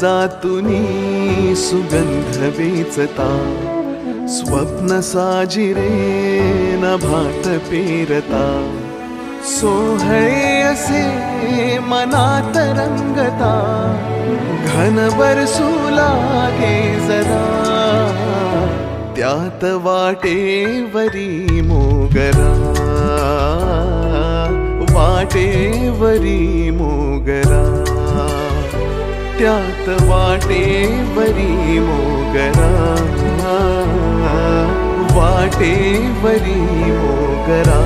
जातुनी सुगंध वेचता, स्वप्न साजिरे नभात पेरता, सोहळे असे मनात रंगता, घन बरसू लागे जरा, त्यात वाटेवरी मोगरा, वाटेवरी मोगरा, त्यात वाटेवरी मोगरा, वाटेवरी मोगरा.